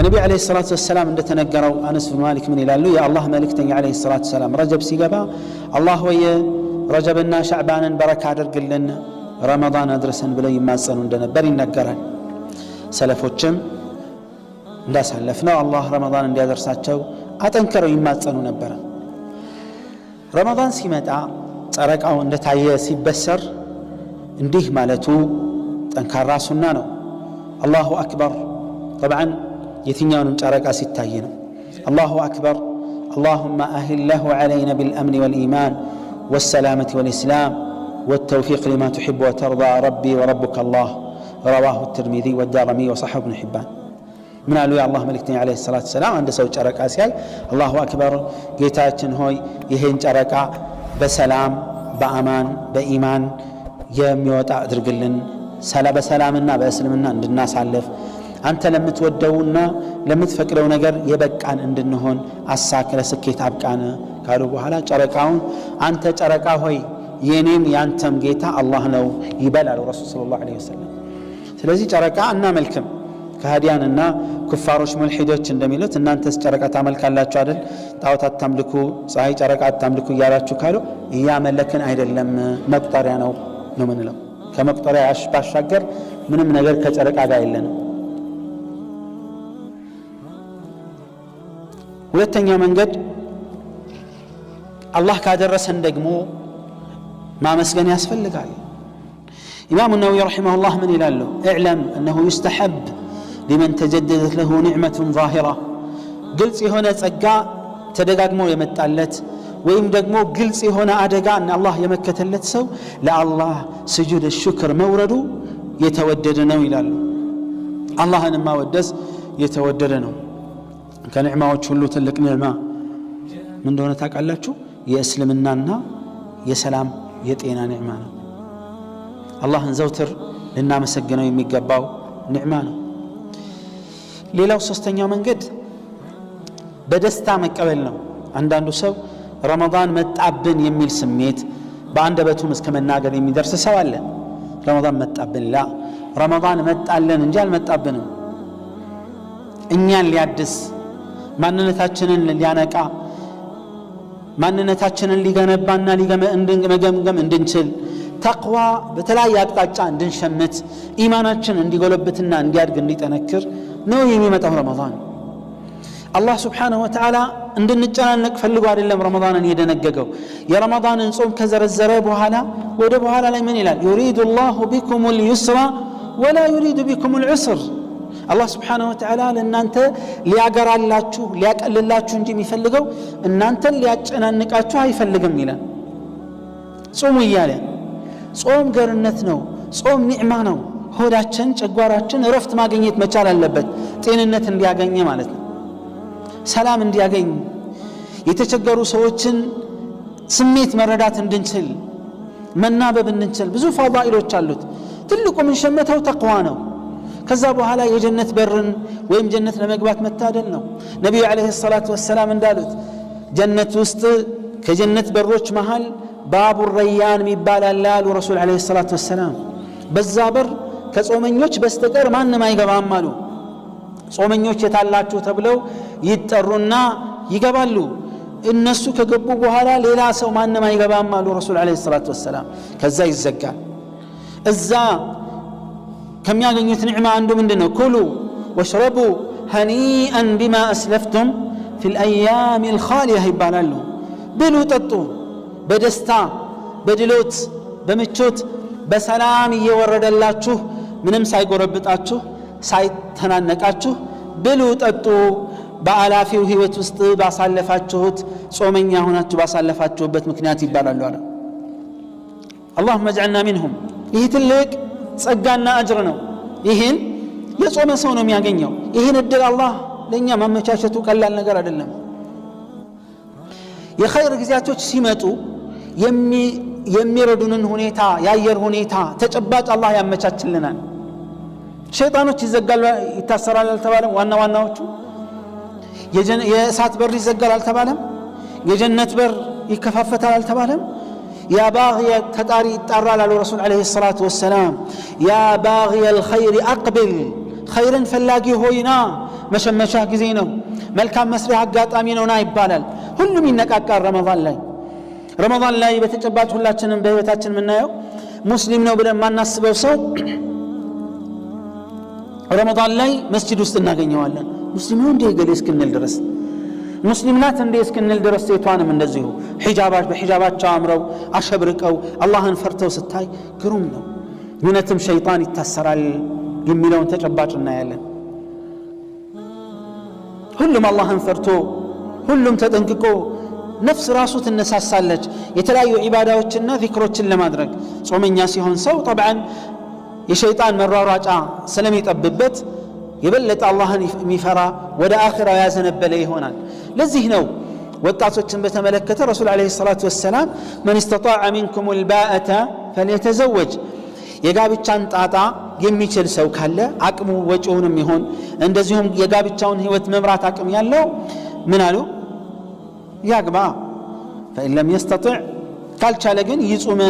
ከነቢ ዓለይሂ ሰላቱ ወሰላም እንደተነገረው አነስ ብን ማሊክ ምን ይላሉ? የአላህ መልእክተኛ ዓለይሂ ሰላቱ ወሰላም ረጀብ ሲገባ አላህ ወይ ረጀብና ሻዕባንን በረካ አድርግልን ረመዳን አድርሰን ብለው ይማጸኑ እንደነበር ይነገራል። ሰለፎችም እንዳሳለፍነው አላህ ረመዳን እንዲያደርሳቸው አጠንክረው ይማጸኑ ነበር። ረመዳን ሲመጣ ጨረቃው እንደታየ ሲበሰር እንዲህ ማለቱ ጠንካራ ሱና ነው። አላሁ አክበር طبعا የትኛውንም ጨረቃ ሲታይ ነው። አላሁ አክበር اللهم أهله علينا بالأمن والإيمان والسلامة والإسلام والتوفيق لما تحب وترضى ربي وربك الله رواه الترمذي والدارمي وصححه ابن حبان من قالوا يا الله ملكتني عليه الصلاة والسلام عند سوى ጨረቃ ሲያይ الله أكبر ጌታችን ሆይ ይሄን ጨረቃ በሰላም በአማን በኢማን የሚወጣ አድርግልን በሰላምና በእስልምና እንድናሳልፍ አንተ ለምትወደውና ለምትፈቅደው ነገር የበቃን እንድንሆን አሳክለ ስኬት አብቃን ካሉ በኋላ ጨረቃውን አንተ ጨረቃ ሆይ የኔም ያንተም ጌታ አላህ ነው ይበላሉ ረሱል ሰለላሁ ዐለይሂ ወሰለም። ስለዚህ ጨረቃ እናመልክም። ከሃዲያንና ኩፋሮች ሙልሂዶች እንደሚሉት እናንተስ ጨረቃ ታመልካላችሁ አይደል? ጣዖት አታምልኩ፣ ፀሐይ ጨረቃ አታምልኩ እያላችሁ ካሉ እያመለክን አይደለም፣ መቁጠሪያ ነው ነው ምንለው። ከመቁጠሪያ ባሻገር ምንም ነገር ከጨረቃ ጋር የለንም። ሁለተኛው መንገድ አላህ ካደረሰን ደግሞ ማመስገን ያስፈልጋል። ኢማሙ ነወዊ ረሒመሁላህ ምን ይላሉ? اعلم انه يستحب لمن تجددت له نعمة ظاهرة ግልጽ የሆነ ጸጋ ተደጋግሞ የመጣለት ወይም ደግሞ ግልጽ የሆነ አደጋ እና አላህ የመከተለት ሰው ለአላህ ስጁድ ሽክር መውረዱ የተወደደ ነው ይላሉ። አላህን ማወደስ የተወደደ ነው። ከኒዕማዎች ሁሉ ትልቅ ኒዕማ ምን እንደሆነ ታውቃላችሁ? የእስልምናና የሰላም የጤና ኒዕማ ነው። አላህን ዘውትር ልናመሰግነው የሚገባው ኒዕማ ነው። ሌላው ሶስተኛው መንገድ በደስታ መቀበል ነው። አንዳንዱ ሰው ረመዳን መጣብን የሚል ስሜት በአንደበቱም እስከ መናገር የሚደርስ ሰው አለ። ረመዳን መጣብን ላ ረመዳን መጣልን እንጂ አልመጣብንም። እኛን ሊያድስ ማንነታችንን ሊያነቃ ማንነታችንን ሊገነባና ሊገመገም እንድንችል ተቅዋ በተለያየ አቅጣጫ እንድንሸምት ኢማናችን እንዲጎለብትና እንዲያድግ እንዲጠነክር ነው የሚመጣው ረመዳን። አላህ ስብሓንሁ ወተዓላ እንድንጨናነቅ ፈልጎ አይደለም ረመዳንን የደነገገው። የረመዳንን ጾም ከዘረዘረ በኋላ ወደ በኋላ ላይ ምን ይላል? ዩሪዱ ላሁ ቢኩም ልዩስራ ወላ ዩሪዱ ቢኩም ልዑስር። አላህ ስብሓንሁ ወተዓላ ለእናንተ ሊያገራላችሁ ሊያቀልላችሁ እንጂ የሚፈልገው እናንተን ሊያጨናንቃችሁ አይፈልግም ይላል። ጾሙ እያለ ጾም ገርነት ነው። ጾም ኒዕማ ነው። ሆዳችን ጨጓራችን እረፍት ማግኘት መቻል አለበት፣ ጤንነት እንዲያገኝ ማለት ነው። ሰላም እንዲያገኝ የተቸገሩ ሰዎችን ስሜት መረዳት እንድንችል መናበብ እንድንችል ብዙ ፋዳኢሎች አሉት። ትልቁ ምን ሸመተው ተቅዋ ነው። ከዛ በኋላ የጀነት በርን ወይም ጀነት ለመግባት መታደል ነው። ነቢዩ ዓለይሂ ሰላቱ ወሰላም እንዳሉት ጀነት ውስጥ ከጀነት በሮች መሃል ባቡ ረያን ይባላል አሉ ረሱል ዓለይሂ ሰላቱ ወሰላም። በዛ በር ከጾመኞች በስተቀር ማንም አይገባም አሉ። ጾመኞች የታላችሁ ተብለው ይጠሩና ይገባሉ። እነሱ ከገቡ በኋላ ሌላ ሰው ማንም አይገባም አሉ ረሱል ዓለይሂ ሰላቱ ወሰላም። ከዛ ይዘጋል። እዛ ከሚያገኙት ኒዕማ አንዱ ምንድነው? ኩሉ ወሽረቡ ሀኒአን ቢማ አስለፍቱም ፊል አያሚ ልኻሊያ ይባላሉ። ብሉ ጠጡ፣ በደስታ በድሎት በምቾት በሰላም እየወረደላችሁ ምንም ሳይጎረብጣችሁ ሳይተናነቃችሁ ብሉ ጠጡ፣ በአላፊው ህይወት ውስጥ ባሳለፋችሁት ጾመኛ ሆናችሁ ባሳለፋችሁበት ምክንያት ይባላሉ አለ። اللهم اجعلنا منهم። ይህ ትልቅ ጸጋና አጅር ነው። ይህን የጾመ ሰው ነው የሚያገኘው። ይህን እድል አላህ ለእኛ ማመቻቸቱ ቀላል ነገር አይደለም። የኸይር ጊዜያቶች ሲመጡ የሚረዱንን ሁኔታ የአየር ሁኔታ ተጨባጭ አላህ ያመቻችልናል። ሸይጣኖች ይዘጋሉ ይታሰራል አልተባለም? ዋና ዋናዎቹ የእሳት በር ይዘጋል አልተባለም? የጀነት በር ይከፋፈታል አልተባለም? ያ ባግየ ተጣሪ ይጣራል አሉ ረሱል ዓለይሂ ሰላቱ ወሰላም። ያ ባግየ አልኸይር አቅብል፣ ኸይርን ፈላጊ ሆይና መሸመቻ ጊዜ ነው መልካም መስሪያ አጋጣሚ ነውና ይባላል ሁሉም ይነቃቃል ረመዳን ላይ በተጨባጭ ሁላችንም በህይወታችን የምናየው ሙስሊም ነው ብለን ማናስበው ሰው ረመዳን ላይ መስጂድ ውስጥ እናገኘዋለን ሙስሊም ነው እንደ ገሌ እስክንል ድረስ ሙስሊም ናት እንደ እስክንል ድረስ ሴቷንም እንደዚሁ በሒጃባቸው አምረው አሸብርቀው አላህን ፈርተው ስታይ ግሩም ነው እውነትም ሸይጣን ይታሰራል የሚለውን ተጨባጭ እናያለን ሁሉም አላህን ፈርቶ ሁሉም ተጠንቅቆ ነፍስ ራሱ ትነሳሳለች የተለያዩ ዒባዳዎችና ዚክሮችን ለማድረግ ጾመኛ ሲሆን ሰው طبعا የሸይጣን መሯሯጫ ስለሚጠብበት የበለጠ አላህን የሚፈራ ወደ አኺራ ያዘነበለ ይሆናል ለዚህ ነው ወጣቶችን በተመለከተ ረሱል አለይሂ ሰላቱ ወሰለም من استطاع منكم الباءة فليتزوج የጋብቻን ጣጣ የሚችል ሰው ካለ አቅሙ ወጪውንም ይሆን እንደዚሁም የጋብቻውን ህይወት መምራት አቅም ያለው ምን አሉ ያግባ فإن لم يستطع ካልቻለ ግን ይጹም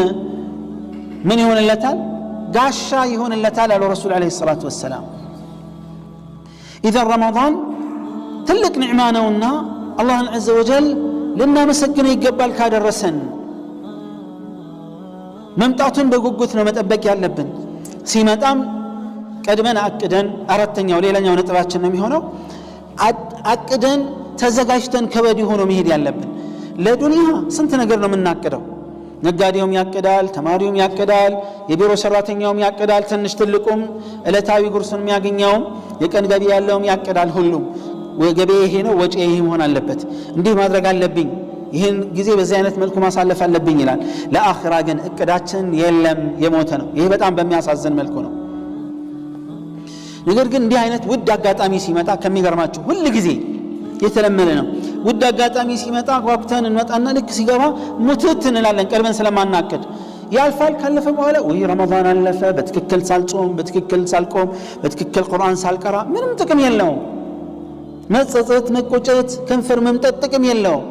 ምን ይሆንለታል ጋሻ ይሆንለታል አሉ ረሱል አለይሂ ሰላቱ ወሰለም إذا رمضان ትልቅ ኒዕማ ነውና አላህን عز وجل ልናመሰግነው ይገባል ካደረሰን መምጣቱን በጉጉት ነው መጠበቅ ያለብን ሲመጣም ቀድመን አቅደን አራተኛው ሌላኛው ነጥባችን ነው የሚሆነው አቅደን ተዘጋጅተን ከወዲሁ ሆኖ መሄድ ያለብን ለዱንያ ስንት ነገር ነው የምናቅደው ነጋዴውም ያቅዳል ተማሪውም ያቅዳል የቢሮ ሰራተኛውም ያቅዳል ትንሽ ትልቁም ዕለታዊ ጉርሱን የሚያገኘውም የቀን ገቢ ያለውም ያቅዳል ሁሉም ገቢ ይሄ ነው ወጪ ይሄ መሆን አለበት እንዲህ ማድረግ አለብኝ ይሄን ጊዜ በዚህ አይነት መልኩ ማሳለፍ አለብኝ ይላል ለአኺራ ግን እቅዳችን የለም የሞተ ነው ይሄ በጣም በሚያሳዝን መልኩ ነው ነገር ግን እንዲህ አይነት ውድ አጋጣሚ ሲመጣ ከሚገርማችሁ ሁሉ ጊዜ የተለመደ ነው ውድ አጋጣሚ ሲመጣ ጓጉተን እንመጣና ልክ ሲገባ ሙትት እንላለን ቀርበን ስለማናቀድ ያልፋል ካለፈ በኋላ ወይ ረመዳን አለፈ በትክክል ሳልጾም በትክክል ሳልቆም በትክክል ቁርአን ሳልቀራ ምንም ጥቅም የለውም መጸጸት መቆጨት ከንፈር መምጠጥ ጥቅም የለውም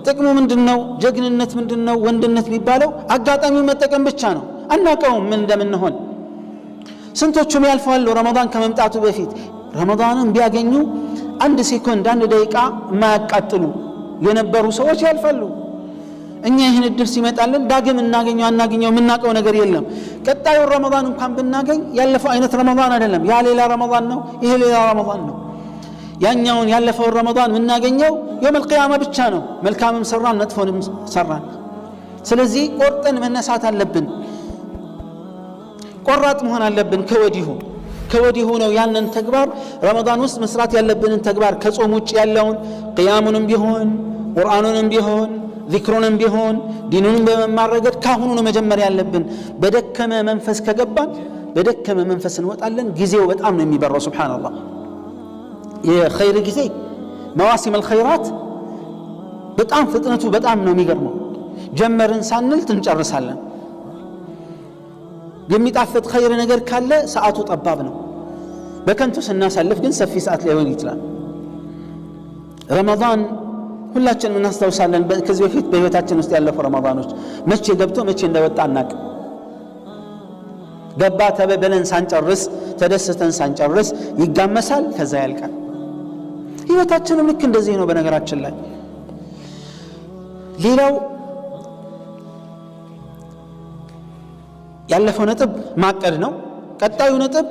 ጥቅሙ ምንድነው ጀግንነት ምንድነው ወንድነት ቢባለው አጋጣሚው መጠቀም ብቻ ነው አናቀውም ምን እንደምንሆን ስንቶቹም ያልፋሉ ረመዳን ከመምጣቱ በፊት ረመዳንን ቢያገኙ አንድ ሴኮንድ አንድ ደቂቃ ማያቃጥሉ የነበሩ ሰዎች ያልፋሉ እኛ ይህን እድል ሲመጣልን ዳግም እናገኘው የምናቀው ነገር የለም ቀጣዩ ረመዳን እንኳን ብናገኝ ያለፈው አይነት ረመዳን አይደለም ያ ሌላ ረመዳን ነው ይሄ ሌላ ረመዳን ነው ያኛውን ያለፈው ረመዳን ምናገኘው የውመል ቂያማ ብቻ ነው መልካምም ሰራን መጥፎንም ሰራን ስለዚህ ቆርጠን መነሳት አለብን ቆራጥ መሆን አለብን ከወዲሁ ነው ያንን ተግባር ረመዳን ውስጥ መስራት ያለብንን ተግባር ከጾም ውጭ ያለውን ቂያሙንም ቢሆን ቁርአኑንም ቢሆን ዚክሩንም ቢሆን ዲኑንም በመማር ረገድ ካሁኑ ነው መጀመር ያለብን በደከመ መንፈስ ከገባን በደከመ መንፈስ እንወጣለን ጊዜው በጣም ነው የሚበረው ሱብሃንአላህ የኸይር ጊዜ መዋሲም الخيرات በጣም ፍጥነቱ በጣም ነው የሚገርመው ጀመርን ሳንል እንጨርሳለን የሚጣፍጥ ኸይር ነገር ካለ ሰዓቱ ጠባብ ነው በከንቱ ስናሳልፍ ግን ሰፊ ሰዓት ሊሆን ይችላል ረመዳን ሁላችንም እናስታውሳለን ከዚህ በፊት በህይወታችን ውስጥ ያለፈው ረመዳኖች መቼ ገብቶ መቼ እንደወጣ አናቅ ገባ ተበበለን ሳንጨርስ ተደስተን ሳንጨርስ ይጋመሳል ከዛ ያልቃል ህይወታችንም ልክ እንደዚህ ነው በነገራችን ላይ ሌላው ያለፈው ነጥብ ማቀድ ነው ቀጣዩ ነጥብ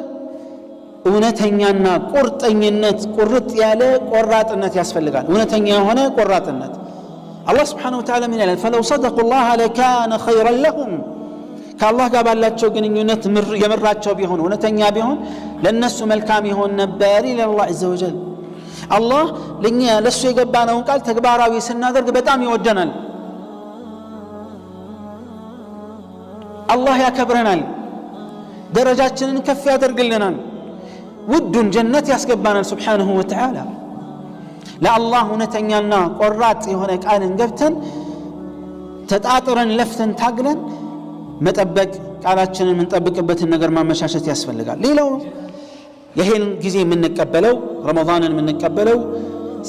እውነተኛና ቁርጠኝነት ቁርጥ ያለ ቆራጥነት ያስፈልጋል እውነተኛ የሆነ ቆራጥነት አላህ Subhanahu Wa Ta'ala ምን ይላል فلو صدقوا الله لكان خيرا لهم ከአላህ ጋር ባላቸው ግንኙነት የመራቸው ቢሆን እውነተኛ ቢሆን ለነሱ መልካም ይሆን ነበር ይላል አላህ Azza wa Jalla አላህ ለኛ ለሱ የገባነውን ቃል ተግባራዊ ስናደርግ በጣም ይወደናል አላህ ያከብረናል ደረጃችንን ከፍ ያደርግልናል ውዱን ጀነት ያስገባናል Subhanahu Wa Ta'ala ለአላህ እውነተኛና ቆራጥ የሆነ ቃልን ገብተን ተጣጥረን ለፍተን ታግለን መጠበቅ ቃላችንን የምንጠብቅበትን ነገር ማመቻቸት ያስፈልጋል ሌላው ይሄን ጊዜ የምንቀበለው ረመዳንን የምንቀበለው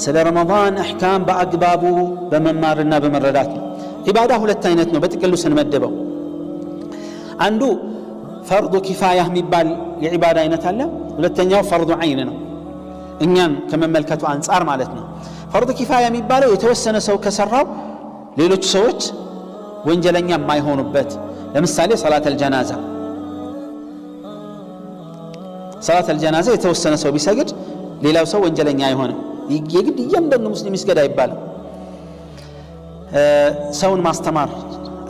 ስለ ረመዳን አህካም በአግባቡ በመማርና በመረዳት ነው ኢባዳ ሁለት አይነት ነው በጥቅሉ ስንመደበው አንዱ ፈርዱ ኪፋያ የሚባል የኢባዳ አይነት አለ ሁለተኛው ፈርዱ ዐይን ነው እኛን ከመመልከቱ አንፃር ማለት ነው። ፈርድ ኪፋያ የሚባለው የተወሰነ ሰው ከሰራው ሌሎች ሰዎች ወንጀለኛ የማይሆኑበት። ለምሳሌ ሰላተል ጀናዛ የተወሰነ ሰው ቢሰግድ ሌላው ሰው ወንጀለኛ አይሆንም። የግድ እያንዳንዱ ሙስሊም ይስገድ አይባልም። ሰውን ማስተማር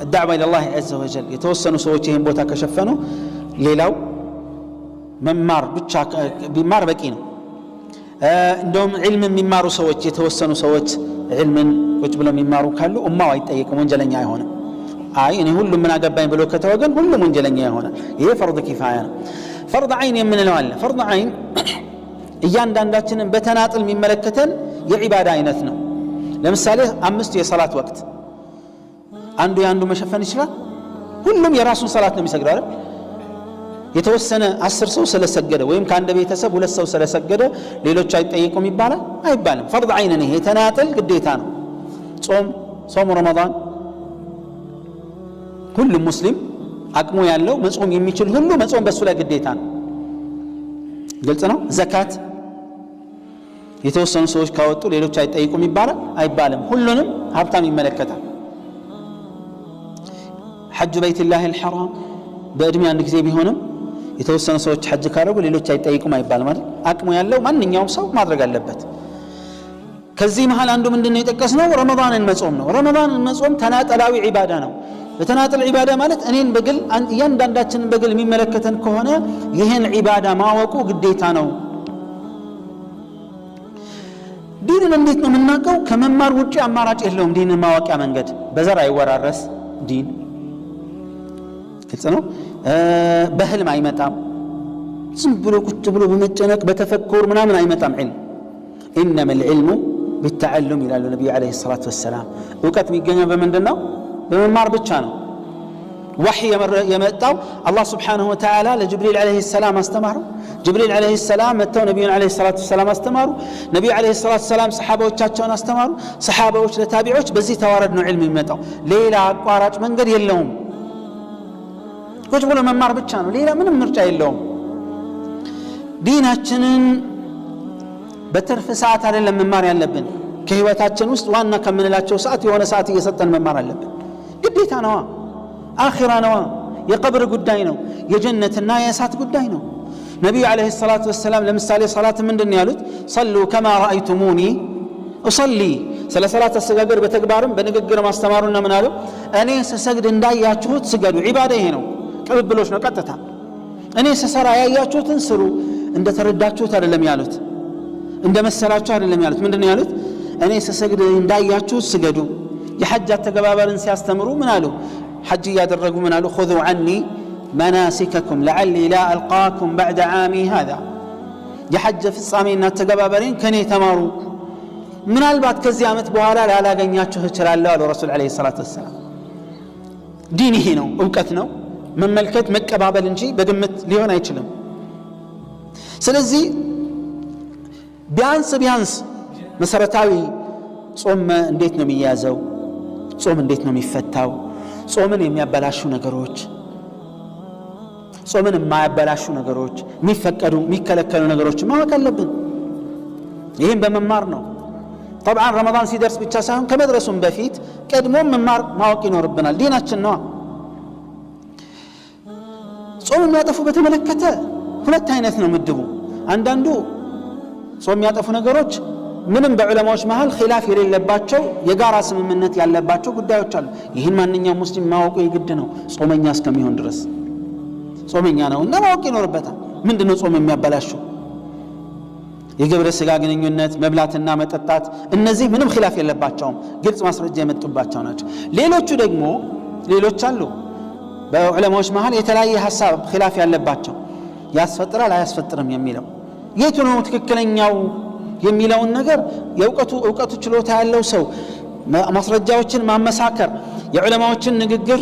الدعوة إلى الله عز وجل የተወሰኑ ሰዎች ይሄን ቦታ ከሸፈኑ ሌላው መማር ብቻ ቢማር በቂ ነው። እንደውም ዒልም የሚማሩ ሰዎች የተወሰኑ ሰዎች ዒልምን ቁጭ ብለው የሚማሩ ካሉ ኡማው አይጠየቅም፣ ወንጀለኛ አይሆንም። አይ እኔ ሁሉም ምን አገባኝ ብሎ ከተወገን ሁሉም ወንጀለኛ ይሆናል። ይሄ ፈርድ ኪፋያ ነው። ፈርድ ዐይን የምንለው አለ። ፈርድ ዐይን እያንዳንዳችንን በተናጥል የሚመለከተን የዒባዳ አይነት ነው። ለምሳሌ 5 የሰላት ወቅት አንዱ ያንዱ መሸፈን ይችላል። ሁሉም የራሱን ሰላት ነው የሚሰግደው አይደል? የተወሰነ 10 ሰው ስለሰገደ ወይም ከአንድ ቤተሰብ 2 ሰው ስለሰገደ ሌሎች አይጠየቁም ይባላል? አይባልም። ፈርድ ዐይን ነው። የተናጥል ግዴታ ነው። ጾም ረመዳን ሁሉም ሙስሊም አቅሙ ያለው መጾም የሚችል ሁሉ መጾም በሱ ላይ ግዴታ ነው። ግልጽ ነው። ዘካት የተወሰኑ ሰዎች ካወጡ ሌሎች አይጠይቁም ይባላል? አይባልም። ሁሉንም ሀብታም ይመለከታል። ሐጅ በይትላህ አልሐራም በእድሜ አንድ ጊዜ ቢሆንም የተወሰኑ ሰዎች ሐጅ ካረጉ ሌሎች አይጠይቁም አይባልም ማለት አቅሙ ያለው ማንኛውም ሰው ማድረግ አለበት። ከዚህ መሃል አንዱ ምንድነው የጠቀስነው? ረመዳንን መጾም ነው። ረመዳንን መጾም ተናጠላዊ ዒባዳ ነው። በተናጠል ዒባዳ ማለት እኔን በግል እያንዳንዳችንን በግል የሚመለከተን ከሆነ ይህን ዒባዳ ማወቁ ግዴታ ነው። ዲንን እንዴት ነው የምናውቀው? ከመማር ውጪ አማራጭ የለውም። ዲንን ማወቂያ መንገድ በዘር አይወራረስ ዲን ግልጽ ነው። በህልም አይመጣም። ዝም ብሎ ቁጭ ብሎ በመጨነቅ በተፈኩር ምናምን አይመጣም ዒልም። ኢነማ العلم بالتعلم ይላሉ ነብዩ አለይሂ ሰላቱ ወሰላም። እውቀት የሚገኘው በምንድን ነው? በመማር ብቻ ነው። ወህይ የመጣው አላህ Subhanahu Wa Ta'ala ለጅብሪል አለይሂ ሰላም አስተማሩ። ጅብሪል አለይሂ ሰላም መተው ነብዩን አለይሂ ሰላቱ ወሰላም አስተማሩ። ነብዩ አለይሂ ሰላቱ ወሰላም ሰሃባዎቻቸውን አስተማሩ። ሰሃባዎች ለታቢዖች በዚህ ተዋረድ ነው ዒልም የሚመጣው። ሌላ አቋራጭ መንገድ የለውም። ቁጭ ብሎ መማር ብቻ ነው። ሌላ ምንም ምርጫ የለውም። ዲናችንን በትርፍ ሰዓት አይደለም መማር ያለብን። ከህይወታችን ውስጥ ዋና ከምንላቸው ሰዓት የሆነ ሰዓት እየሰጠን መማር አለብን። ግዴታ ነው። አኺራ ነው። የቀብር ጉዳይ ነው። የጀነትና የእሳት ጉዳይ ነው። ነብዩ አለይሂ ሰላቱ ወሰላም ለምሳሌ ሰላት ምንድነው ያሉት? ሰሉ ከማ ረአይቱሙኒ እሰሊ። ስለ ሰላት አሰጋገድ በተግባርም በንግግር ማስተማሩና ምን አሉ? እኔ ስሰግድ እንዳያችሁት ስገዱ። ዒባዳ ይሄ ነው። ቅብብሎች ነው። ቀጥታ እኔ ስሰራ ያያችሁትን ስሩ። እንደተረዳችሁት አይደለም ያሉት፣ እንደመሰላችሁ አይደለም ያሉት። ምንድነው ያሉት? እኔ ስሰግድ እንዳያችሁት ስገዱ። የሐጅ አተገባበርን ሲያስተምሩ ምን አሉ? ሐጅ ያደረጉ ምን አሉ? خذوا عني مناسككم لعلي لا القاكم بعد عامي هذا። የሐጅ ፍጻሜና አተገባበርን ከኔ ተማሩ፣ ምናልባት ከዚህ ዓመት በኋላ ላላገኛችሁ እችላለሁ አሉ ረሱል አለይሂ ሰላቱ ወሰላም። ዲን ይሄ ነው። እውቀት ነው። መመልከት መቀባበል እንጂ በግምት ሊሆን አይችልም። ስለዚህ ቢያንስ መሰረታዊ ጾም እንዴት ነው የሚያዘው? ጾም እንዴት ነው የሚፈታው? ጾምን የሚያበላሹ ነገሮች፣ ጾምን የማያበላሹ ነገሮች፣ የሚፈቀዱ የሚከለከሉ ነገሮች ማወቅ አለብን። ይህም በመማር ነው። طبعا ረመዳን ሲደርስ ብቻ ሳይሆን ከመድረሱም በፊት ቀድሞም መማር ማወቅ ይኖርብናል። ዲናችን ነው። ጾም የሚያጠፉ በተመለከተ ሁለት አይነት ነው ምድቡ። አንዳንዱ ጾም የሚያጠፉ ነገሮች ምንም በዑለማዎች መሃል ኺላፍ የሌለባቸው የጋራ ስምምነት ያለባቸው ጉዳዮች አሉ። ይህን ማንኛውም ሙስሊም ማወቁ የግድ ነው። ጾመኛ እስከሚሆን ድረስ ጾመኛ ነው እና ማወቅ ይኖርበታል። ምንድነው ጾም የሚያበላሹ? የግብረ ስጋ ግንኙነት፣ መብላትና መጠጣት፣ እነዚህ ምንም ኺላፍ የለባቸውም። ግልጽ ማስረጃ የመጡባቸው ናቸው። ሌሎች አሉ በዑለማዎች መሃል የተለያየ ሐሳብ ኺላፍ ያለባቸው፣ ያስፈጥራል አያስፈጥርም የሚለው የቱ ነው ትክክለኛው የሚለውን ነገር የእውቀቱ ችሎታ ያለው ሰው ማስረጃዎችን ማመሳከር፣ የዑለማዎችን ንግግር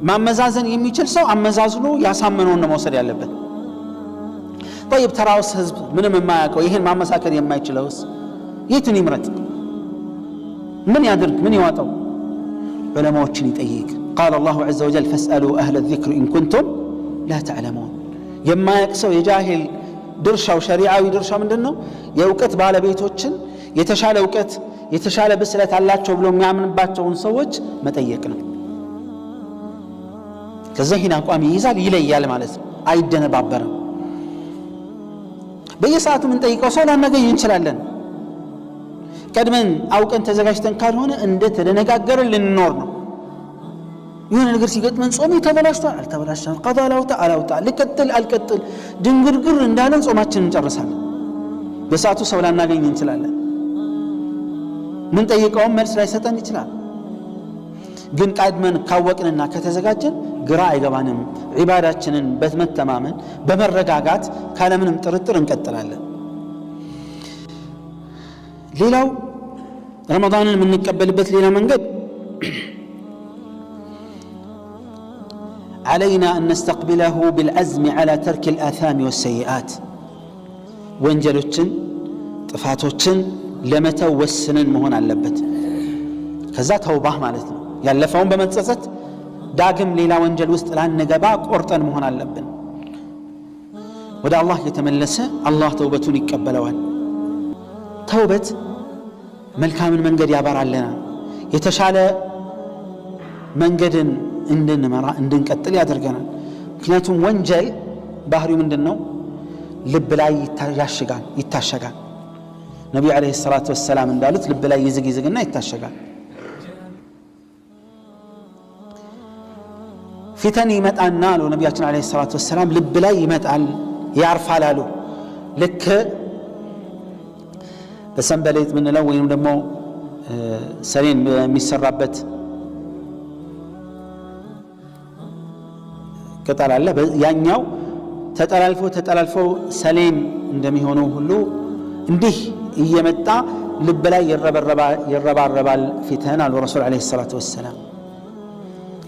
ማመዛዘን የሚችል ሰው አመዛዝኖ ያሳመነውን ነው መውሰድ ያለበት። طيب ተራውስ ህዝብ ምንም የማያውቀው ይሄን ማመሳከር የማይችለውስ የቱን ይምረጥ? ምን ያድርግ? ምን ይዋጠው? ዑለማዎችን ይጠይቅ። قال الله عز وجل فاسألوا أهل الذكر إن كنتم لا تعلمون። የማያውቅ ሰው የጃሂል ድርሻው ሸሪዓዊ ድርሻው ምንድነው? የእውቀት ባለቤቶችን የተሻለ እውቀት የተሻለ ብስለት አላቸው ብሎ የሚያምንባቸውን ሰዎች መጠየቅ ነው። ከዛ ይህን አቋም ይይዛል፣ ይለያል ማለት ነው። አይደነባበርም። በየሰዓቱ ምን ጠይቀው ሰው ላናገኝ እንችላለን። ቀድመን አውቀን ተዘጋጅተን ካልሆነ እንደ ተደነጋገርን ልንኖር ነው። የሆነ ነገር ሲገጥመን ጾም ተበላሽቷል አልተበላሽቷል፣ ቀዳ አላውጣ ልቀጥል አልቀጥል ድንግርግር እንዳለን ጾማችንን እንጨርሳለን። በሰዓቱ ሰው ላናገኝ እንችላለን። ምን ጠይቀውም መልስ ላይሰጠን ይችላል። ግን ቀድመን ካወቅንና ከተዘጋጀን ግራ አይገባንም። ዒባዳችንን በመተማመን በመረጋጋት ካለምንም ጥርጥር እንቀጥላለን። ሌላው ረመዳንን የምንቀበልበት ሌላ መንገድ علينا أن نستقبله بالعزم على ترك الآثام والسيئات ወንጀሎችን ጥፋቶችን ለመተው ወስነን መሆን አለበት። ከዛ ተውባህ ማለት ነው። ያለፈውን በመጸጸት ዳግም ሌላ ወንጀል ውስጥ ላንገባ ቆርጠን መሆን አለብን። ወደ አላህ የተመለሰ አላህ ተውበቱን ይቀበለዋል። ተውበት መልካምን መንገድ ያበራልናል። የተሻለ መንገድን እንድንመራ እንድንቀጥል ያደርገናል። ምክንያቱም ወንጀል ባህሪው ምንድነው? ልብ ላይ ይታሸጋል። ነብዩ አለይሂ ሰላቱ ወሰላም እንዳሉት ልብ ላይ ይዝግና ይታሸጋል። ፊተን ይመጣና አሉ ነቢያችን አለይሂ ሰላቱ ወሰላም ልብ ላይ ይመጣል ያርፋል አሉ። ልክ በሰንበሌጥ ምንለው ወይም ደግሞ ሰሌን የሚሰራበት ቅጠል አለ። ያኛው ተጠላልፎ ሰሌን እንደሚሆነው ሁሉ እንዲህ እየመጣ ልብ ላይ ይረባረባል ፊተን አሉ ረሱል አለይሂ ሰላቱ ወሰላም።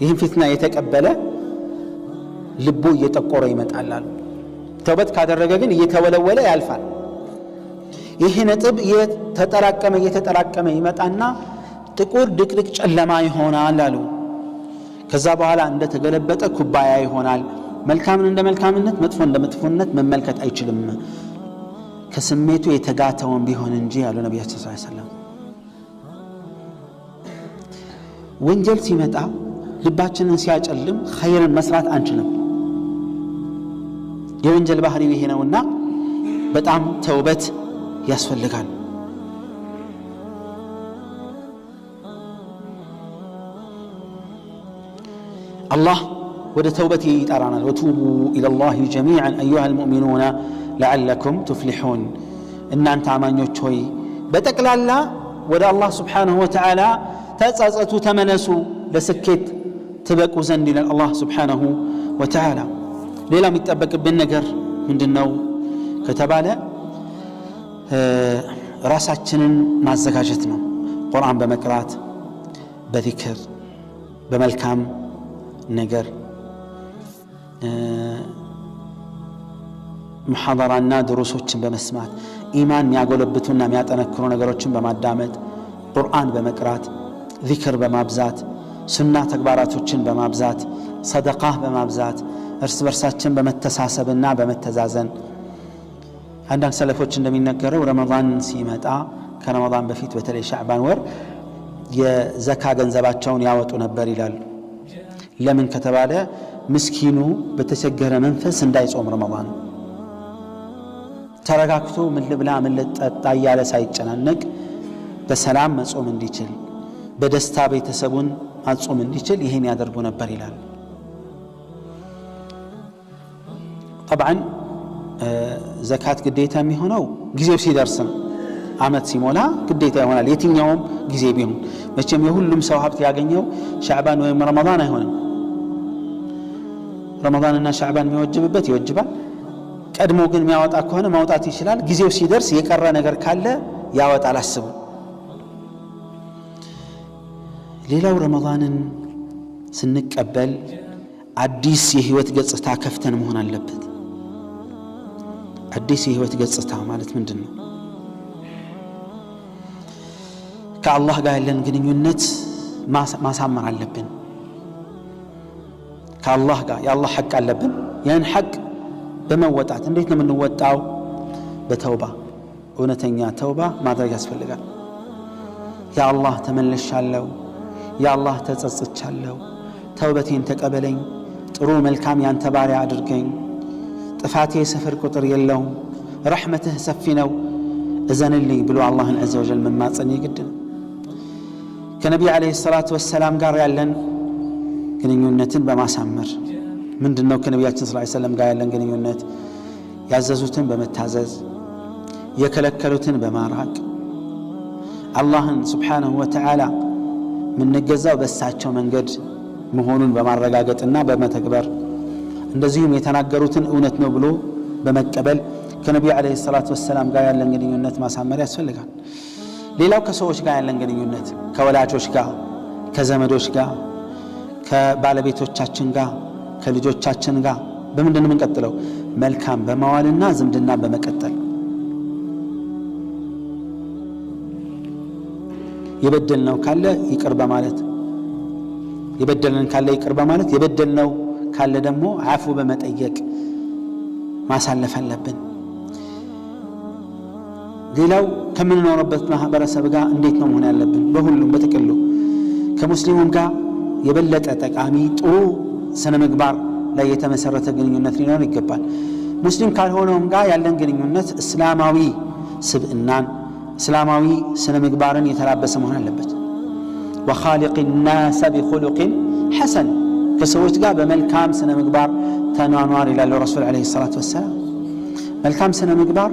ይህን ፊትና የተቀበለ ልቡ እየጠቆረ ይመጣል አሉ። ተውበት ካደረገ ግን እየተወለወለ ያልፋል። ይህ ነጥብ እየተጠራቀመ ይመጣና ጥቁር ድቅድቅ ጨለማ ይሆናል አሉ። ከዛ በኋላ እንደተገለበጠ ኩባያ ይሆናል። መልካምን እንደ መልካምነት መጥፎ እንደ መጥፎነት መመልከት አይችልም፣ ከስሜቱ የተጋተውን ቢሆን እንጂ ያሉ ነቢያችን ሰለላሁ ዐለይሂ ወሰለም። ወንጀል ሲመጣ ልባችንን ሲያጨልም ኸይርን መስራት አንችልም። የወንጀል ባህሪው ይሄ ነውና በጣም ተውበት ያስፈልጋል። አላህ ወደ ተውበት ይጠራናል። ወቱቡ ኢለላሂ ጀሚዐን አዩሀል ሙእሚኑነ ለዐለኩም ቱፍሊሑን። እናንተ አማኞች ሆይ በጠቅላላ ወደ አላህ ስብሓንሁ ወተዓላ ተጸጸቱ፣ ተመለሱ፣ ለስኬት ትበቁ ዘንድ ይላል አላህ ስብሓንሁ ወተዓላ። ሌላው የሚጠበቅብን ነገር ምንድነው ከተባለ ራሳችንን ማዘጋጀት ነው። ቁርአን በመቅራት በዚክር በመልካም ነገር ሙሐደራና ድሩሶችን በመስማት ኢማን የሚያጎለብቱና የሚያጠነክሩ ነገሮችን በማዳመጥ ቁርአን በመቅራት ዚክር በማብዛት ሱና ተግባራቶችን በማብዛት ሰደቃ በማብዛት እርስ በርሳችን በመተሳሰብና በመተዛዘን። አንዳንድ ሰለፎች እንደሚነገረው ረመዳን ሲመጣ ከረመዳን በፊት በተለይ ሻዕባን ወር የዘካ ገንዘባቸውን ያወጡ ነበር ይላሉ። ለምን ከተባለ ምስኪኑ በተቸገረ መንፈስ እንዳይጾም ረመዳን ተረጋግቶ ምን ልብላ ምን ልጠጣ እያለ ሳይጨናነቅ በሰላም መጾም እንዲችል በደስታ ቤተሰቡን ማጾም እንዲችል ይህን ያደርጉ ነበር ይላል። ጠብዓን ዘካት ግዴታ የሚሆነው ጊዜው ሲደርስ ነው። ዓመት ሲሞላ ግዴታ ይሆናል። የትኛውም ጊዜ ቢሆን መቼም የሁሉም ሰው ሀብት ያገኘው ሻዕባን ወይም ረመዳን አይሆንም። ረመዳንና ሻዕባን የሚወጅብበት ይወጅባል። ቀድሞ ግን የሚያወጣ ከሆነ ማውጣት ይችላል። ጊዜው ሲደርስ የቀረ ነገር ካለ ያወጣል። አስቡ። ሌላው ረመዳንን ስንቀበል አዲስ የህይወት ገጽታ ከፍተን መሆን አለበት። አዲስ የህይወት ገጽታ ማለት ምንድነው? ከአላህ ጋር ያለን ግንኙነት ማሳመር አለብን። ከአላህ ጋር የአላህ ሐቅ አለብን። ያን ሐቅ በመወጣት እንዴት ነው የምንወጣው? በተውባ እውነተኛ ተውባ ማድረግ ያስፈልጋል። ያ አላህ ተመልሻለሁ፣ ያ አላህ ተጸጽቻለሁ፣ ተውበቴን ተቀበለኝ፣ ጥሩ መልካም ያንተ ባሪያ አድርገኝ፣ ጥፋቴ ስፍር ቁጥር የለውም፣ ረሕመትህ ሰፊ ነው፣ እዘንልኝ ብሎ አላህን ዐዘ ወጀል መማፀን የግድ ነው። ከነቢይ ዓለይሂ ሰላቱ ወሰላም ጋር ያለን ግንኙነትን በማሳመር ምንድነው? ከነቢያችን ሰለላሁ ዐለይሂ ወሰለም ጋር ያለን ግንኙነት ያዘዙትን በመታዘዝ የከለከሉትን በማራቅ አላህን ሱብሓነሁ ወተዓላ ምንገዛው በእሳቸው መንገድ መሆኑን በማረጋገጥና በመተግበር እንደዚሁም የተናገሩትን እውነት ነው ብሎ በመቀበል ከነቢዩ ዓለይሂ ሰላቱ ወሰላም ጋር ያለን ግንኙነት ማሳመር ያስፈልጋል። ሌላው ከሰዎች ጋር ያለን ግንኙነት ከወላጆች ጋር፣ ከዘመዶች ጋር፣ ከባለቤቶቻችን ጋር፣ ከልጆቻችን ጋር በምንድን ነው የምንቀጥለው? መልካም በማዋልና ዝምድና በመቀጠል የበደልነው ካለ ይቅር በማለት የበደልነን ካለ ይቅር በማለት የበደልነው ካለ ደግሞ አፉ በመጠየቅ ማሳለፍ አለብን። ሌላው ከምንኖርበት ማህበረሰብ ጋር እንዴት ነው መሆን ያለብን? በሁሉም በጥቅሉ ከሙስሊሙም ጋር የበለጠ ጠቃሚ ጥሩ ስነ ምግባር ላይ የተመሰረተ ግንኙነት ሊኖር ይገባል። ሙስሊም ካልሆነውም ጋር ያለን ግንኙነት እስላማዊ ስብዕናን እስላማዊ ስነ ምግባርን የተላበሰ መሆን አለበት። ወኻሊቅ ናሰ ቢኹሉቅን ሐሰን ከሰዎች ጋር በመልካም ስነ ምግባር ተኗኗር ይላሉ ረሱል ዓለይሂ ሰላቱ ወሰላም። መልካም ስነ ምግባር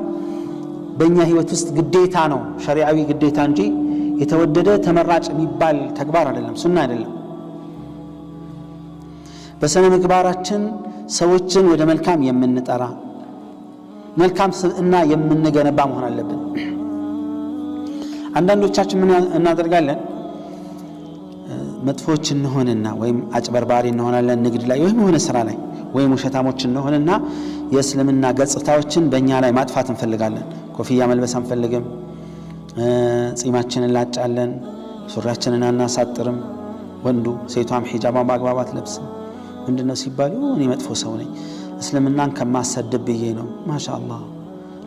በእኛ ህይወት ውስጥ ግዴታ ነው፣ ሸሪዓዊ ግዴታ እንጂ የተወደደ ተመራጭ የሚባል ተግባር አይደለም፣ ሱና አይደለም። በስነ ምግባራችን ሰዎችን ወደ መልካም የምንጠራ መልካም ስብዕና የምንገነባ መሆን አለብን። አንዳንዶቻችን ምን እናደርጋለን? መጥፎች እንሆንና ወይም አጭበርባሪ እንሆናለን ንግድ ላይ ወይም የሆነ ስራ ላይ ወይም ውሸታሞች እንሆንና የእስልምና ገጽታዎችን በእኛ ላይ ማጥፋት እንፈልጋለን። ኮፍያ መልበስ አንፈልግም፣ ጺማችንን ላጫለን፣ ሱሪያችንን አናሳጥርም፣ ወንዱ ሴቷም ሒጃቧን በአግባብ አትለብስም። ምንድነው ሲባሉ እኔ መጥፎ ሰው ነኝ እስልምናን ከማሰደብ ብዬ ነው። ማሻአላህ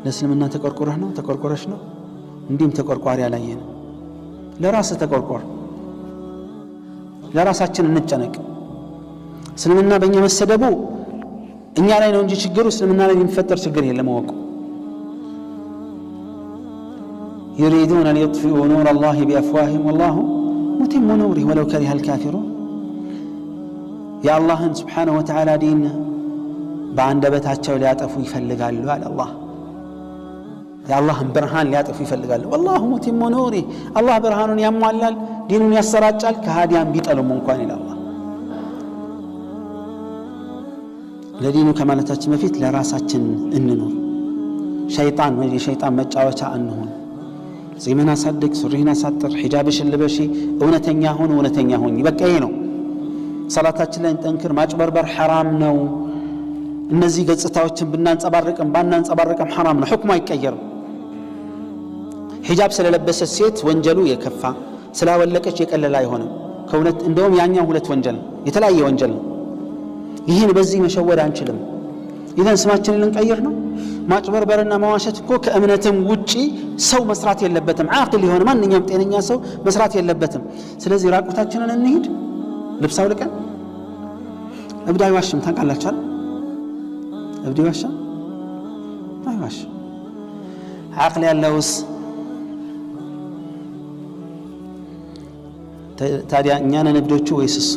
ለእስልምና ተቆርቆረህ ነው ተቆርቆረሽ ነው። እንዲህም ተቆርቋሪ አላየን። ለራስህ ተቆርቆር፣ ለራሳችን እንጨነቅ። እስልምና በእኛ መሰደቡ እኛ ላይ ነው እንጂ ችግሩ እስልምና ላይ የሚፈጠር ችግር የለም። ወቁ يريدون أن يطفئوا نور الله بأفواههم والله متم نوره ولو كره الكافرون يا الله سبحانه وتعالى دين በአንደበታቸው ሊያጠፉ ይፈልጋሉ አለ አላህ። የአላህን ብርሃን ሊያጠፉ ይፈልጋሉ። والله متم نوره አላህ ብርሃኑን ያሟላል፣ ዲኑን ያሰራጫል፣ ከሃዲያን ቢጠሉም እንኳን ይላል አላህ። ለዲኑ ከማለታችን በፊት ለራሳችን እንኖር። ሸይጣን ወይ የሸይጣን መጫወቻ አንሆን። ጺምን አሳድግ፣ ሱሪህን አሳጥር፣ ሒጃብሽን ልበሺ፣ እውነተኛ ሁን፣ እውነተኛ ሁኝ። በቃ ይሄ ነው። ሰላታችን ላይ እንጠንክር። ማጭበርበር ሐራም ነው። እነዚህ ገጽታዎችን ብናንጸባርቅም ባናንጸባርቅም ሐራም ነው። ሁክሙ አይቀየርም። ሒጃብ ስለለበሰች ሴት ወንጀሉ የከፋ ስላወለቀች የቀለለ አይሆንም። ከእውነት እንደውም ያኛው ሁለት ወንጀል ነው፣ የተለያየ ወንጀል ነው። ይህን በዚህ መሸወድ አንችልም። ኢዘን ስማችንን ልንቀይር ነው። ማጭበርበርና መዋሸት እኮ ከእምነትም ውጪ ሰው መስራት የለበትም። ዓቅል የሆነ ማንኛውም ጤነኛ ሰው መስራት የለበትም። ስለዚህ ራቁታችንን እንሂድ፣ ልብስ አውልቀን። እብድ አይዋሽም፣ ታውቃላችሁ አይደል? እብድ ይዋሻል? አይዋሽም። ዓቅል ያለውስ ታዲያ እኛ ነን እብዶቹ ወይስ እሱ?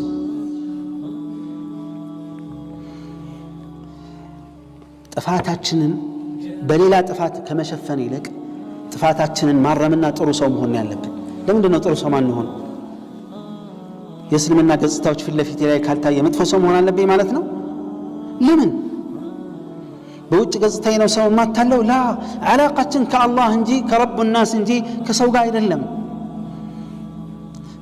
ጥፋታችንን በሌላ ጥፋት ከመሸፈን ይልቅ ጥፋታችንን ማረምና ጥሩ ሰው መሆን ያለብን። ለምንድን ነው ጥሩ ሰው ማንሆን? የእስልምና ገጽታዎች ፊት ለፊት ላይ ካልታየ መጥፎ ሰው መሆን አለብኝ ማለት ነው? ለምን? በውጭ ገጽታዬ ነው ሰው ማታለው? ላ ዓላቃችን ከአላህ እንጂ ከረቡ ናስ እንጂ ከሰው ጋር አይደለም።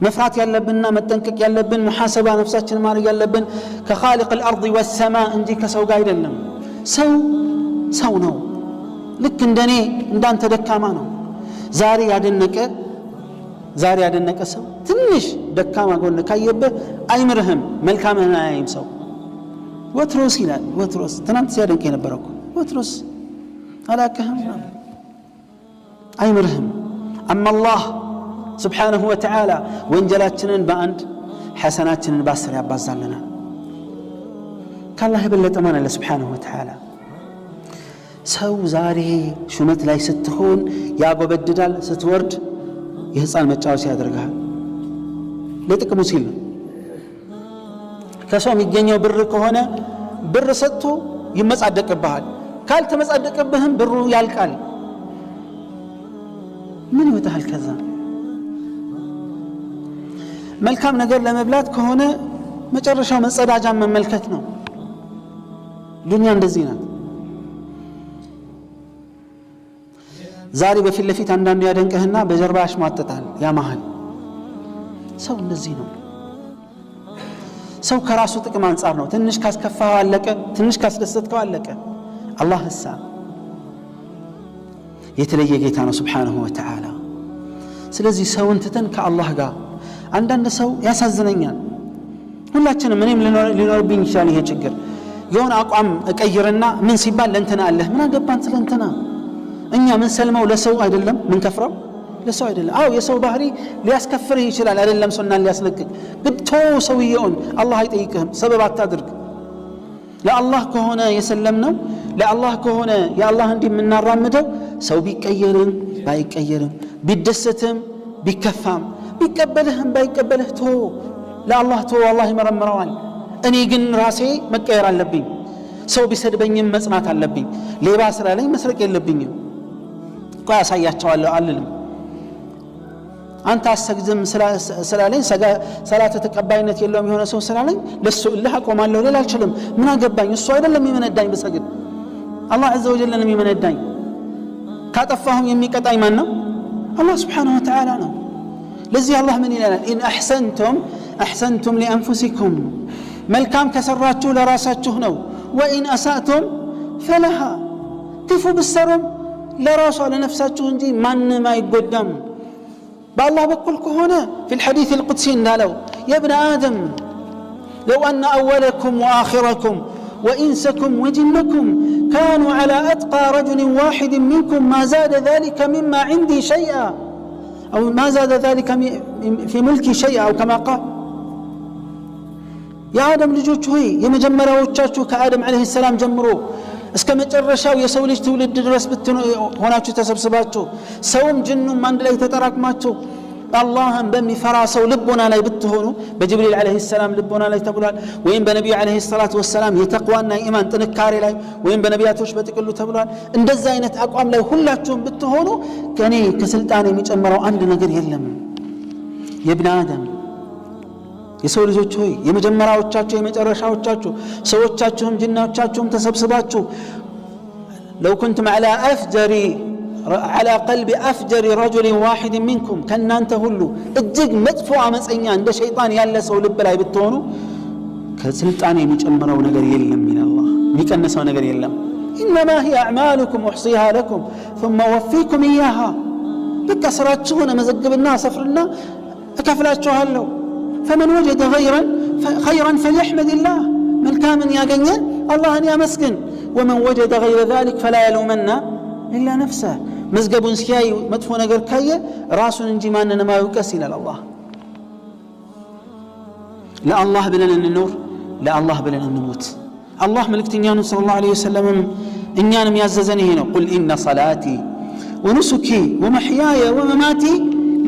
መፍራት ያለብንና መጠንቀቅ ያለብን ሙሐሰባ ነፍሳችን ማድረግ ያለብን ከኻሊቅ الأرض والسماء እንጂ ከሰው ጋር አይደለም። ሰው ሰው ነው። ልክ እንደኔ እንዳንተ ደካማ ነው። ዛሬ ያደነቀ ሰው ትንሽ ደካማ ጎን ካየበት አይምርህም፣ መልካምህን አያይም። ሰው ወትሮስ ይላል። ወትሮስ ትናንት ሲያደንቅ የነበረው ወትሮስ አላቀህም አይምርህም أما الله سبحانه وتعالى ወንጀላችንን በአንድ ሐሰናችንን በ10 ያባዛልናል ከአላህ የበለጠ ማን አለ سبحانه وتعالى ሰው ዛሬ ሹመት ላይ ስትሆን ያጎበድዳል ስትወርድ የህፃን መጫወቻ ያደርጋል ለጥቅሙ ሲል ነው ከሰው የሚገኘው ብር ከሆነ ብር ሰጥቶ ይመጻደቅብሃል ካልተመጻደቅብህም ብሩ ያልቃል ምን ይወጣል ከዛ መልካም ነገር ለመብላት ከሆነ መጨረሻው መጸዳጃ መመልከት ነው ዱንያ እንደዚህ ናት ዛሬ በፊት ለፊት አንዳንዱ ያደንቀህና በጀርባ ያሽሟጥጣል ያማሃል ሰው እንደዚህ ነው ሰው ከራሱ ጥቅም አንፃር ነው ትንሽ ካስከፋው አለቀ ትንሽ ካስደሰትከው አለቀ አላህ እሳ የተለየ ጌታ ነው Subhanahu Wa Ta'ala ስለዚህ ሰውን ትተን ከአላህ ጋር አንዳንድ ሰው ያሳዝነኛል ሁላችንም እኔም ሊኖርብኝ ይችላል ይሄ ችግር የሆነ አቋም እቀይርና ምን ሲባል ለእንትና አለህ ምን አገባን ስለእንትና እኛ ምን ሰልመው ለሰው አይደለም ምን ከፍረው ለሰው አይደለም አው የሰው ባህሪ ሊያስከፍርህ ይችላል አይደለም ሱናን ሊያስለቅቅ ግድቶ ሰውየውን አላህ አይጠይቅህም ሰበብ አታድርግ ለአላህ ከሆነ የሰለምነው ለአላህ ከሆነ የአላህ እንዲምናራምደው ሰው ቢቀየርም ባይቀየርም ቢደሰትም ቢከፋም ቢቀበልህም ባይቀበልህ ቶ ለአላህ ቶ አላህ ይመረምረዋል እኔ ግን ራሴ መቀየር አለብኝ ሰው ቢሰድበኝም መጽናት አለብኝ ሌባ ስላለኝ መስረቅ የለብኝም ቆይ አሳያቸዋለሁ አልልም አንተ አሰግድም ስላለኝ ሰላተ ተቀባይነት የለውም የሆነ ሰው ስላለኝ ለሱ እልህ አቆማለሁ ሌላ አልችልም ምን አገባኝ እሱ አይደለም የሚመነዳኝ በሰግድ አላህ عز وجل ነው የሚመነዳኝ ካጠፋሁም የሚቀጣኝ ማን ነው አላህ Subhanahu Wa Ta'ala ነው ለዚህ አላህ ምን ይላል ኢን አህሰንቱም لانفسكم መልካም ከሰራችሁ ለራሳችሁ ነው ወኢን አሳእቱም فلها ክፉ ብትሰሩም ለራሷ ለነፍሳችሁ እንጂ ማንም አይጎዳም بالله بكل كهنا في الحديث القدسي قالوا يا ابن آدم لو أن أولكم وآخركم وإنسكم وجنكم كانوا على أتقى رجل واحد منكم ما زاد ذلك مما عندي شيئا أو ما زاد ذلك في ملكي شيئا أو كما قال يا آدم لجوجهي يمجمرا وجاچو كآدم عليه السلام جمرو እስከ መጨረሻው የሰው ልጅ ትውልድ ድረስ ሆናችሁ ተሰብስባችሁ ሰውም ጅኑም አንድ ላይ ተጠራቅማችሁ አላህን በሚፈራ ሰው ልቦና ላይ ብትሆኑ በጅብሪል አለይሂ ሰላም ልቦና ላይ ተብሏል ወይም በነብዩ አለይሂ ሰላቱ ወሰላም የተቅዋና ኢማን ጥንካሬ ላይ ወይም በነቢያቶች በጥቅሉ ተብሏል እንደዛ አይነት አቋም ላይ ሁላችሁም ብትሆኑ ከኔ ከስልጣን የሚጨምረው አንድ ነገር የለም የኢብኑ አደም የሰው ልጆች ሆይ የመጀመሪያዎቻችሁ የመጨረሻዎቻችሁ ሰዎቻችሁም ጅናዎቻችሁም ተሰብስባችሁ لو كنتم على قلب أفجر رجل واحد منكم كنانت هلو እጅግ መጥፎ አመፀኛ እንደ ሸይጣን ያለ ሰው ልብ ላይ ብትሆኑ ከስልጣን የሚጨምረው ነገር የለም من الله የሚቀንሰው ነገር የለም انما هي اعمالكم احصيها لكم ثم اوفيكم اياها በቃ ስራችሁን መዘግብና ሰፍርና እከፍላችኋለሁ فمن وجد خيرا فليحمد الله ملكامن ياغني الله ان يمسكن ومن وجد غير ذلك فلا يلومن الا نفسه مزغبون سياي مدفو ነገር ካየ ራሱን እንጂ ማንንም ማይወቀስ ይላል الله لا الله ብለን እንኖር لا الله ብለን እንሞት الله መልእክተኛው ሰለላሁ ዐለይሂ ወሰለም እኛንም ያዘዘን ይሄ ነው قل ان صلاتي ونسكي ومحياي ومماتي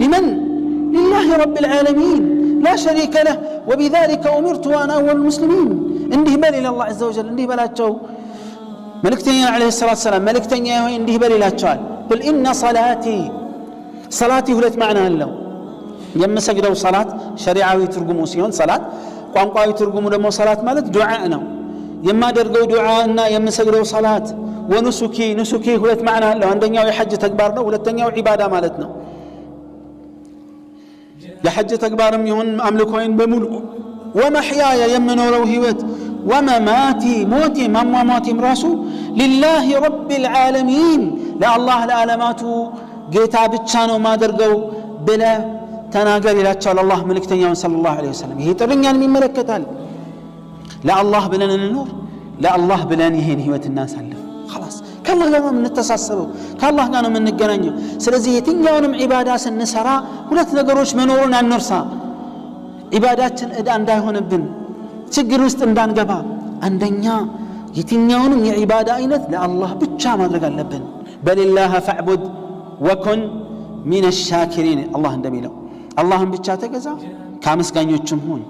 لمن لله رب العالمين لا شريك له وبذلك أمرت وأنا أول المسلمين انده بل إلى الله عز وجل انده بلاتشو ملكتني عليه الصلاة والسلام ملكتني انده بل إلى تشال قل إن صلاتي هلت معنى اللو يما سجدوا صلاة شريعة ترقموا سيون صلاة قوانقوا ترقموا لما صلاة مالت دعاءنا يما درقوا دعاءنا يما سجدوا صلاة ونسكي هلت معنى اللو عندنا يحج تكبارنا ولتنيا عبادة مالتنا لحج تكبارم يهون أملكوين بملك ومحياي يمنورو هيوت ومماتي موتي مماتي مراسو لله رب العالمين لا الله العالماتو جيتا بتشانو ما درقو بلا تناقر إلى تشال الله ملكتنيا صلى الله عليه وسلم هي ترنيان من ملكتال لا الله بلن النور لا الله بلن يهين هيوت الناس هلف خلاص ከአላህ ጋር ነው የምንተሳሰበው ከአላህ ጋር ነው የምንገናኘው ስለዚህ የትኛውንም ዒባዳ ስንሰራ ሁለት ነገሮች መኖሩን አንርሳ ዒባዳችን ዕዳ እንዳይሆንብን ችግር ውስጥ እንዳንገባ አንደኛ የትኛውንም የዒባዳ አይነት ለአላህ ብቻ ማድረግ አለብን በሊላህ ፈዕቡድ ወኩን ሚነ ሻኪሪን አላህ እንደሚለው አላህን ብቻ ተገዛ ከአመስጋኞችም ሁን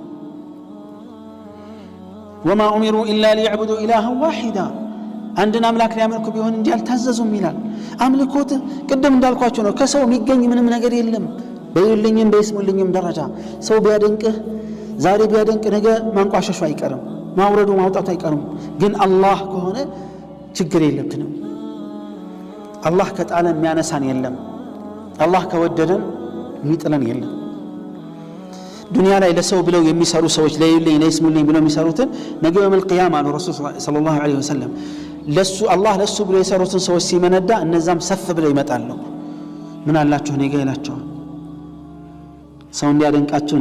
ወማ ኡሚሩ ኢላ ሊዕቡዱ ኢላሃን ዋሒዳ አንድን አምላክ ሊያመልኩ ቢሆን እንጂ አልታዘዙም ይላል አምልኮት ቅድም እንዳልኳቸው ነው ከሰው የሚገኝ ምንም ነገር የለም በይልኝም በይስሙልኝም ደረጃ ሰው ቢያደንቅህ ዛሬ ቢያደንቅ ነገ ማንቋሸሹ አይቀርም ማውረዱ ማውጣቱ አይቀርም ግን አላህ ከሆነ ችግር የለብንም አላህ ከጣለን የሚያነሳን የለም አላህ ከወደደን የሚጥለን የለም ዱንያ ላይ ለሰው ብለው የሚሰሩ ሰዎች ለይልኝ ለይስሙልኝ ብለው የሚሰሩትን ነገ የውመል ቂያማ ነው ረሱል ሰለላሁ ዐለይሂ ወሰለም ለሱ አላህ ለሱ ብለው የሰሩትን ሰዎች ሲመነዳ እነዛም ሰፍ ብለው ይመጣሉ ምን አላችሁ ነገ ይላቸዋል ሰው እንዲያደንቃችሁ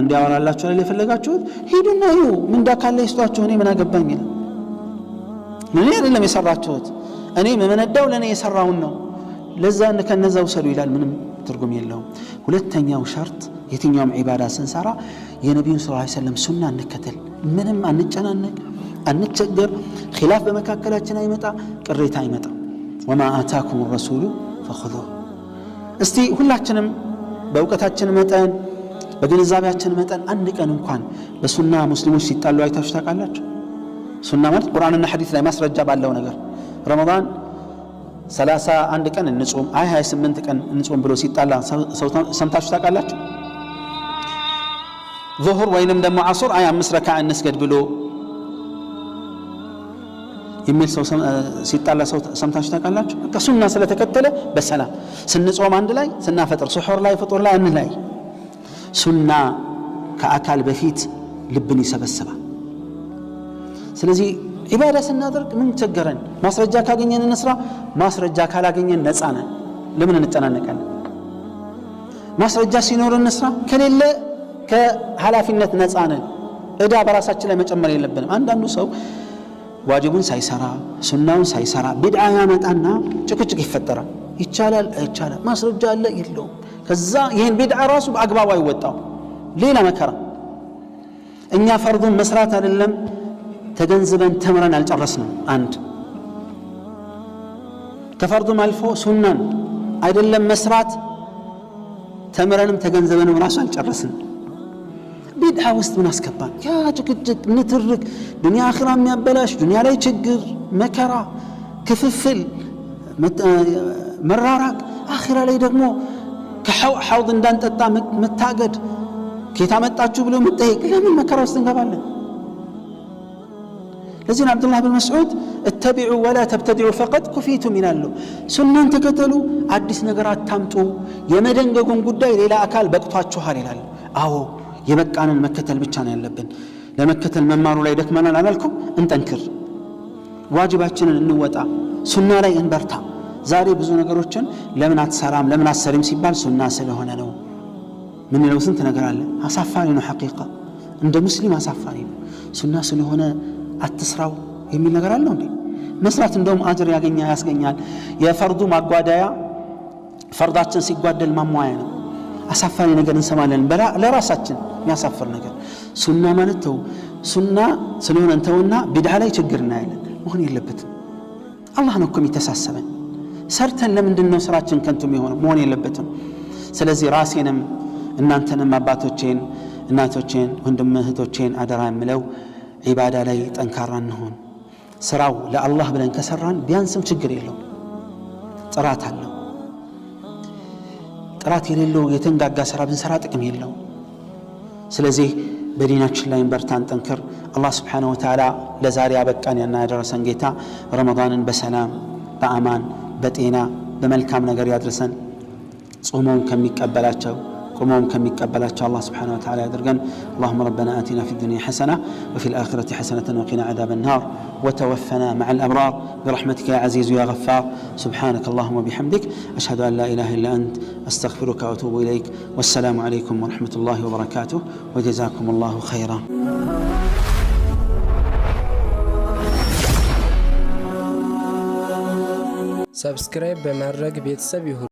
እንዲያወራላችሁ ላይ የፈለጋችሁት ሂዱና ይሁ ምን ዳካለ ይስጧችሁ እኔ ምን አገባኝ ይላል ምን አይደለም የሰራችሁት እኔ መመነዳው ለኔ የሰራውን ነው ለዛ ከነዛ ወሰዱ ይላል ምንም ትርጉም የለውም ሁለተኛው ሸርጥ የትኛውም ዒባዳ ስንሰራ የነብዩን ሰለላሁ ዐለይሂ ወሰለም ሱና እንከተል ምንም አንጨናነቅ አንቸገር ኺላፍ በመካከላችን አይመጣ ቅሬታ አይመጣ ወማ አታኩም الرسول فخذوه እስቲ ሁላችንም በእውቀታችን መጠን በግንዛቤያችን መጠን አንድ ቀን እንኳን በሱና ሙስሊሞች ሲጣሉ አይታችሁ ታውቃላችሁ ሱና ማለት ቁርአንና ሐዲስ ላይ ማስረጃ ባለው ነገር ረመዳን 31 ቀን እንጾም 28 ቀን እንጾም ብሎ ሲጣላ ሰምታችሁ ታውቃላችሁ ዙሁር ወይንም ደግሞ ዐሱር 5 ረካዓ እንስገድ ብሎ የሚል ሰው ሲጣላ ሰው ሰምታችሁ ታውቃላችሁ በቃ ሱና ስለተከተለ በሰላም ስንጾም አንድ ላይ ስናፈጥር ሱሑር ላይ ፍጡር ላይ አንድ ላይ ሱና ከአካል በፊት ልብን ይሰበስባል ስለዚህ ዒባዳ ስናደርግ ምን ቸገረን ማስረጃ ካገኘን እንስራ ማስረጃ ካላገኘን ነፃ ነን ለምን እንጨናነቃለን ማስረጃ ሲኖር እንስራ ከሌለ ከኃላፊነት ነፃ ነን ዕዳ በራሳችን ላይ መጨመር የለብንም አንዳንዱ ሰው ዋጅቡን ሳይሰራ ሱናውን ሳይሰራ ቢድዓ ያመጣና ጭቅጭቅ ይፈጠራል ይቻላል አይቻልም ማስረጃ አለ የለውም ከዛ ይሄን ቢድዓ ራሱ በአግባቡ አይወጣው ሌላ መከራ እኛ ፈርዱን መስራት አይደለም ተገንዝበን ተምረን አልጨረስንም አንድ ከፈርዱም አልፎ ሱናን አይደለም መስራት ተምረንም ተገንዝበንም ራሱ አልጨረስንም ቢድዓ ውስጥ ምን አስገባን ያ ጭቅጭቅ ንትርክ ዱንያ አኺራ የሚያበላሽ ዱንያ ላይ ችግር መከራ ክፍፍል መራራቅ አኺራ ላይ ደግሞ ከሐውድ እንዳንጠጣ መታገድ ኬታ መጣችሁ ብሎ መጠየቅ ለምን መከራ ውስጥ እንገባለን ለዚህ አብዱላህ ብን መስዑድ اتبعوا ولا تبتدعوا فقد كفيتم ይላሉ ሱናን ተከተሉ አዲስ ነገር አታምጡ የመደንገጉን ጉዳይ ሌላ አካል በቅቷችኋል ይላል አዎ የበቃንን መከተል ብቻ ነው ያለብን ለመከተል መማሩ ላይ ደክመናል አላልኩም እንጠንክር ዋጅባችንን እንወጣ ሱና ላይ እንበርታ ዛሬ ብዙ ነገሮችን ለምን አትሰራም ለምን አትሰሪም ሲባል ሱና ስለሆነ ነው ምን ነው ስንት ነገር አለ አሳፋሪ ነው ሐቂቃ እንደ ሙስሊም አሳፋሪ ነው ሱና ስለሆነ አትስራው የሚል ነገር አለ እንዴ መስራት እንደውም አጅር ያስገኛል የፈርዱ ማጓዳያ ፈርዳችን ሲጓደል ማሟያ ነው አሳፋሪ ነገር እንሰማለን ለራሳችን የሚያሳፍር ነገር ሱና ማለት ተው ሱና ስለሆነ እንተውና ቢድዓ ላይ ችግር እናያለን መሆን የለበትም አላህ ነው እኮ የሚተሳሰበን ሰርተን ለምንድነው ስራችን ከንቱ የሚሆነው መሆን የለበትም ስለዚህ ራሴንም እናንተንም አባቶቼን እናቶቼን ወንድም እህቶቼን አደራ የምለው ዒባዳ ላይ ጠንካራ እንሆን ስራው ለአላህ ብለን ከሰራን ቢያንስም ችግር የለው ጥራት አለው ጥራት የሌለው የተንጋጋ ስራ ብንሰራ ጥቅም የለው ስለዚህ በዲናችን ላይ በርታን ጠንክር አላህ Subhanahu Wa Ta'ala ለዛሬ አበቃን ያደረሰን ጌታ ረመዳንን በሰላም በአማን በጤና በመልካም ነገር ያድርሰን ጾሙን ከሚቀበላቸው قومهم كم يقبلاتش الله سبحانه وتعالى يدرجن اللهم ربنا آتنا في الدنيا حسنة وفي الآخرة حسنة وقنا عذاب النار وتوفنا مع الأبرار برحمتك يا عزيز يا غفار سبحانك اللهم وبحمدك أشهد أن لا إله إلا أنت أستغفرك وأتوب إليك والسلام عليكم ورحمة الله وبركاته وجزاكم الله خيرا ሰብስክራይብ በማድረግ ቤተሰብ ይሁኑ።